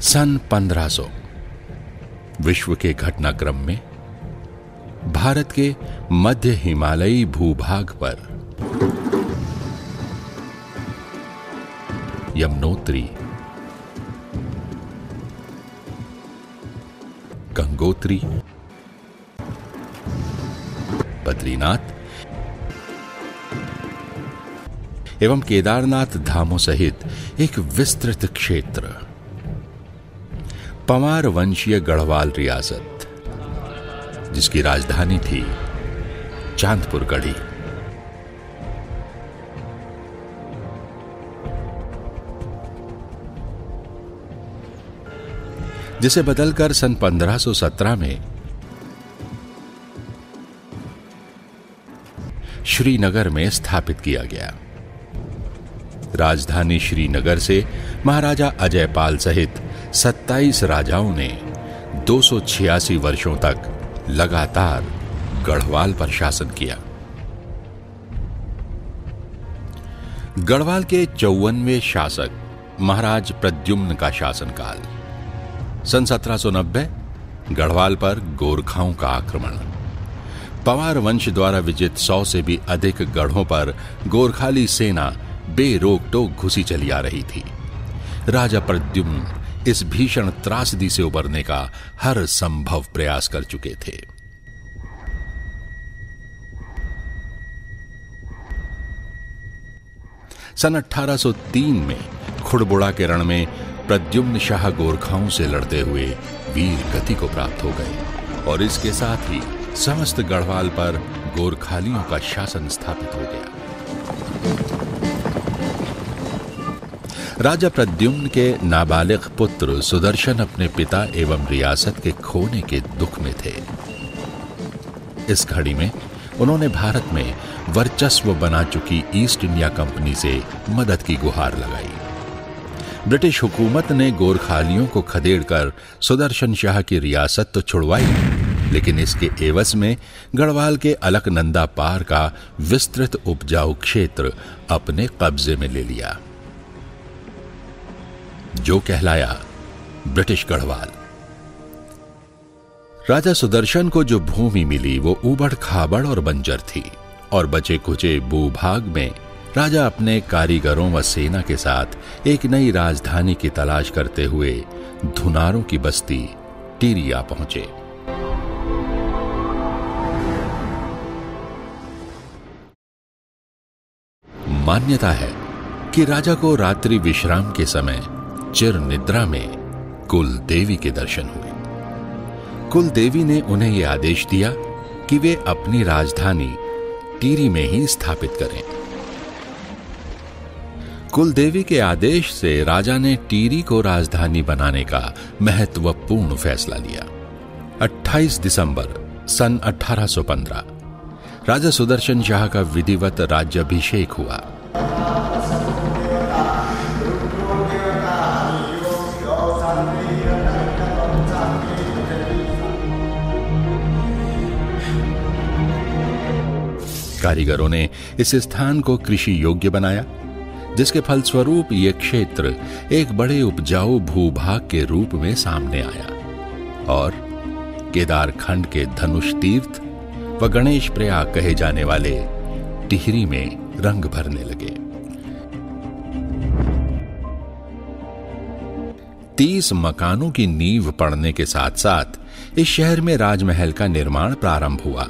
सन 1500 विश्व के घटनाक्रम में भारत के मध्य हिमालयी भूभाग पर यमुनोत्री, गंगोत्री, बद्रीनाथ एवं केदारनाथ धामों सहित एक विस्तृत क्षेत्र, पंवार वंशीय गढ़वाल रियासत, जिसकी राजधानी थी चांदपुर गढ़ी, जिसे बदलकर सन 1517 में श्रीनगर में स्थापित किया गया। राजधानी श्रीनगर से महाराजा अजयपाल सहित 27 राजाओं ने 286 वर्षों तक लगातार गढ़वाल पर शासन किया। गढ़वाल के 54वें शासक महाराज प्रद्युम्न का शासनकाल। सन 1790 गढ़वाल पर गोरखाओं का आक्रमण। पंवार वंश द्वारा विजित 100 से भी अधिक गढ़ों पर गोरखाली सेना बेरोक टोक घुसी चली आ रही थी। राजा प्रद्युम्न इस भीषण त्रासदी से उबरने का हर संभव प्रयास कर चुके थे। सन 1803 में खुड़बुड़ा के रण में प्रद्युम्न शाह गोरखाओं से लड़ते हुए वीर गति को प्राप्त हो गए और इसके साथ ही समस्त गढ़वाल पर गोरखालियों का शासन स्थापित हो गया। राजा प्रद्युम्न के नाबालिग पुत्र सुदर्शन अपने पिता एवं रियासत के खोने के दुख में थे। इस घड़ी में उन्होंने भारत में वर्चस्व बना चुकी ईस्ट इंडिया कंपनी से मदद की गुहार लगाई। ब्रिटिश हुकूमत ने गोरखालियों को खदेड़कर सुदर्शन शाह की रियासत तो छुड़वाई, लेकिन इसके एवज में गढ़वाल के अलकनंदा पार का विस्तृत उपजाऊ क्षेत्र अपने कब्जे में ले लिया, जो कहलाया ब्रिटिश गढ़वाल। राजा सुदर्शन को जो भूमि मिली वो ऊबड़ खाबड़ और बंजर थी और बचे खुचे भूभाग में राजा अपने कारीगरों व सेना के साथ एक नई राजधानी की तलाश करते हुए धुनारों की बस्ती टिहरी आ पहुंचे। मान्यता है कि राजा को रात्रि विश्राम के समय चिर निद्रा में कुल देवी के दर्शन हुए। कुल देवी ने उन्हें यह आदेश दिया कि वे अपनी राजधानी टिहरी में ही स्थापित करें। कुल देवी के आदेश से राजा ने टिहरी को राजधानी बनाने का महत्वपूर्ण फैसला लिया। 28 दिसंबर सन 1815 राजा सुदर्शन शाह का विधिवत राज्याभिषेक हुआ। कारीगरों ने इस स्थान को कृषि योग्य बनाया, जिसके फलस्वरूप यह क्षेत्र एक बड़े उपजाऊ भूभाग के रूप में सामने आया और केदार खंड के धनुष तीर्थ व गणेश प्रयाग कहे जाने वाले टिहरी में रंग भरने लगे। 30 मकानों की नींव पड़ने के साथ साथ इस शहर में राजमहल का निर्माण प्रारंभ हुआ।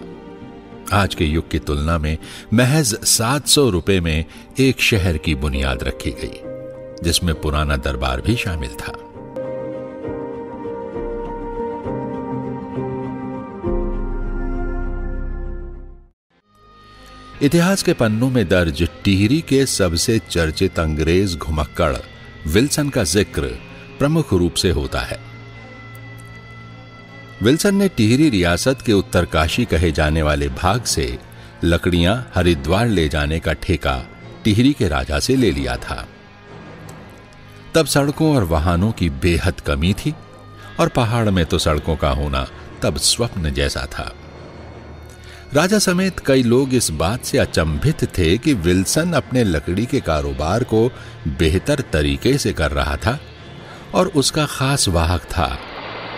आज के युग की तुलना में महज 700 रुपए में एक शहर की बुनियाद रखी गई, जिसमें पुराना दरबार भी शामिल था। इतिहास के पन्नों में दर्ज टिहरी के सबसे चर्चित अंग्रेज घुमक्कड़ विल्सन का जिक्र प्रमुख रूप से होता है। विल्सन ने टिहरी रियासत के उत्तरकाशी कहे जाने वाले भाग से लकड़ियां हरिद्वार ले जाने का ठेका टिहरी के राजा से ले लिया था। तब सड़कों और वाहनों की बेहद कमी थी और पहाड़ में तो सड़कों का होना तब स्वप्न जैसा था। राजा समेत कई लोग इस बात से अचंभित थे कि विल्सन अपने लकड़ी के कारोबार को बेहतर तरीके से कर रहा था और उसका खास वाहक था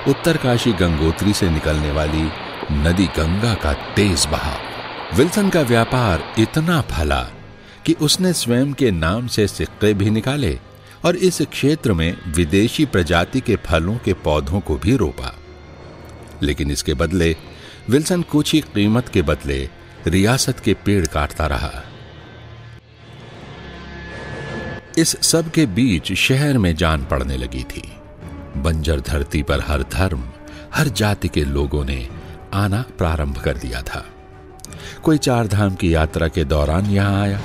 उत्तरकाशी गंगोत्री से निकलने वाली नदी गंगा का तेज बहाव। विल्सन का व्यापार इतना फला कि उसने स्वयं के नाम से सिक्के भी निकाले और इस क्षेत्र में विदेशी प्रजाति के फलों के पौधों को भी रोपा। लेकिन इसके बदले विल्सन कुछ ही कीमत के बदले रियासत के पेड़ काटता रहा। इस सब के बीच शहर में जान पड़ने लगी थी। बंजर धरती पर हर धर्म, हर जाति के लोगों ने आना प्रारंभ कर दिया था। कोई 4 धाम की यात्रा के दौरान यहां आया,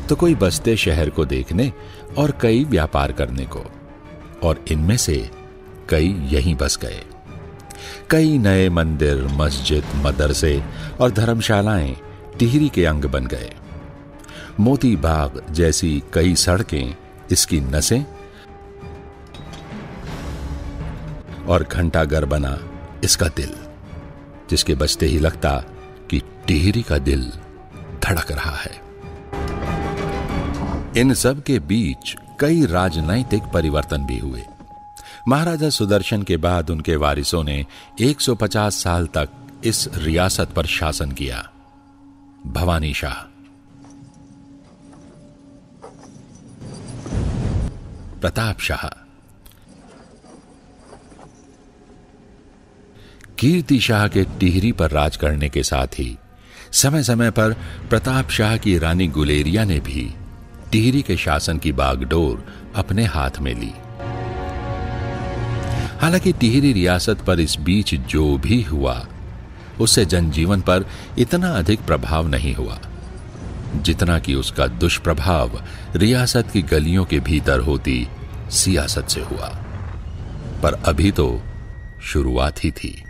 तो कोई बसते शहर को देखने और कई व्यापार करने को, और इनमें से कई यहीं बस गए। कई नए मंदिर, मस्जिद, मदरसे और धर्मशालाएं टिहरी के अंग बन गए। मोती बाग जैसी कई सड़कें इसकी नसें, और घंटाघर बना इसका दिल, जिसके बजते ही लगता कि टिहरी का दिल धड़क रहा है। इन सब के बीच कई राजनैतिक परिवर्तन भी हुए। महाराजा सुदर्शन के बाद उनके वारिसों ने 150 साल तक इस रियासत पर शासन किया। भवानी शाह, प्रताप शाह, कीर्ति शाह के टिहरी पर राज करने के साथ ही समय समय पर प्रताप शाह की रानी गुलेरिया ने भी टिहरी के शासन की बागडोर अपने हाथ में ली। हालांकि टिहरी रियासत पर इस बीच जो भी हुआ, उससे जनजीवन पर इतना अधिक प्रभाव नहीं हुआ जितना कि उसका दुष्प्रभाव रियासत की गलियों के भीतर होती सियासत से हुआ। पर अभी तो शुरुआत ही थी।